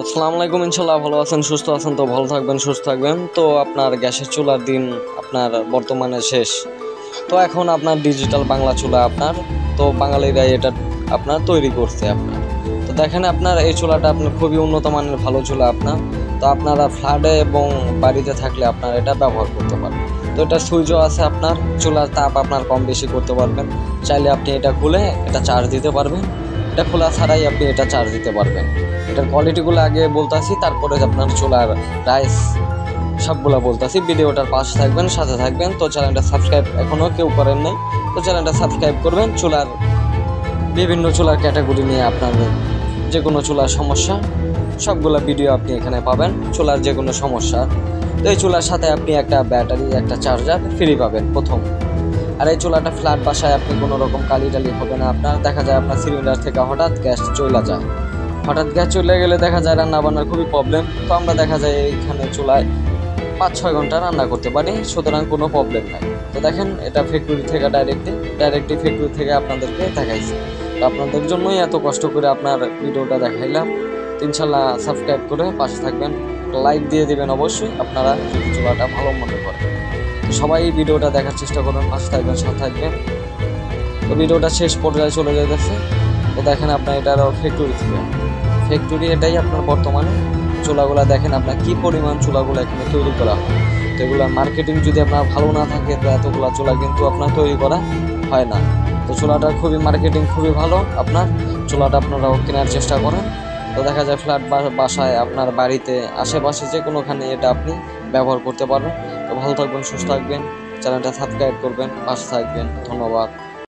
আসসালামু আলাইকুম। ইনশাল্লাহ ভালো আছেন, সুস্থ আছেন। তো ভালো থাকবেন, সুস্থ থাকবেন। তো আপনার গ্যাসের চুলার দিন আপনার বর্তমানে শেষ। তো এখন আপনার ডিজিটাল বাংলা চুলা আপনার, তো বাঙালিরা এটা আপনার তৈরি করছে আপনার। তো দেখেন আপনার এই চুলাটা আপনার খুবই উন্নত মানের ভালো চুলা আপনার। তো আপনারা ফ্ল্যাটে এবং বাড়িতে থাকলে আপনার এটা ব্যবহার করতে পারেন। তো এটা সুইচও আছে আপনার, চুলার তাপ আপনার কম বেশি করতে পারবেন। চাইলে আপনি এটা খুলে এটা চার্জ দিতে পারবেন, এটা খোলা ছাড়াই আপনি এটা চার্জ দিতে পারবেন। এটার কোয়ালিটিগুলো আগে বলতাছি, তারপরে আপনার চুলার প্রাইস সবগুলো বলতাছি। ভিডিওটার পাশে থাকবেন, সাথে থাকবেন। তো চ্যানেলটা সাবস্ক্রাইব এখনও কেউ করেন নাই, তো চ্যানেলটা সাবস্ক্রাইব করবেন। চুলার বিভিন্ন চুলার ক্যাটাগরি নিয়ে আপনার যে কোনো চুলার সমস্যা সবগুলো ভিডিও আপনি এখানে পাবেন। চুলার যে কোনো সমস্যা, তো এই চুলার সাথে আপনি একটা ব্যাটারি, একটা চার্জার ফ্রি পাবেন প্রথম। আর এই চুলাটা ফ্ল্যাট বাসায় আপনি কোনো রকম কালি টালি হবে না আপনার। দেখা যায় আপনার সিলিন্ডার থেকে হঠাৎ গ্যাস চলে যায়, হঠাৎ গ্যাস চলে গেলে দেখা যায় রান্না বান্নার খুবই প্রবলেম। তো আমরা দেখা যায় এইখানে চুলায় 5-6 ঘন্টা রান্না করতে পারি, সুতরাং কোনো প্রবলেম নাই। তো দেখেন এটা ফ্যাক্টরি থেকে ডাইরেক্টলি ফ্যাক্টরি থেকে আপনাদেরকে দেখাইছি। তো আপনাদের জন্যই এত কষ্ট করে আপনার ভিডিওটা দেখাইলাম। ইনশাল্লাহ সাবস্ক্রাইব করে পাশে থাকবেন, লাইক দিয়ে দিবেন অবশ্যই আপনারা যদি চুলাটা ভালো মনে করেন। সবাই ভিডিওটা দেখার চেষ্টা করবেন, পাশে থাকবেন, সাথে থাকবেন। তো ভিডিওটা শেষ পর্যায়ে চলে যেতেছে। তো দেখেন আপনার এটার ফ্যাক্টরি এটাই আপনার বর্তমানে চুলাগুলা দেখেন আপনার কি পরিমাণ চুলাগুলো এখানে তৈরি করা হয়। তো এগুলো মার্কেটিং যদি আপনার ভালো না থাকে, তো এতগুলা চুলা কিন্তু আপনার তৈরি করা হয় না। তো চুলাটা খুবই মার্কেটিং খুবই ভালো আপনার, চুলাটা আপনারাও কেনার চেষ্টা করেন। তো দেখা যায় ফ্ল্যাট বাসায় আপনার বাড়িতে আশেপাশে যে কোনোখানে এটা আপনি ব্যবহার করতে পারেন। তো ভালো থাকবেন, সুস্থ থাকবেন, চ্যানেলটা সাবস্ক্রাইব করবেন, পাশে থাকবেন। ধন্যবাদ।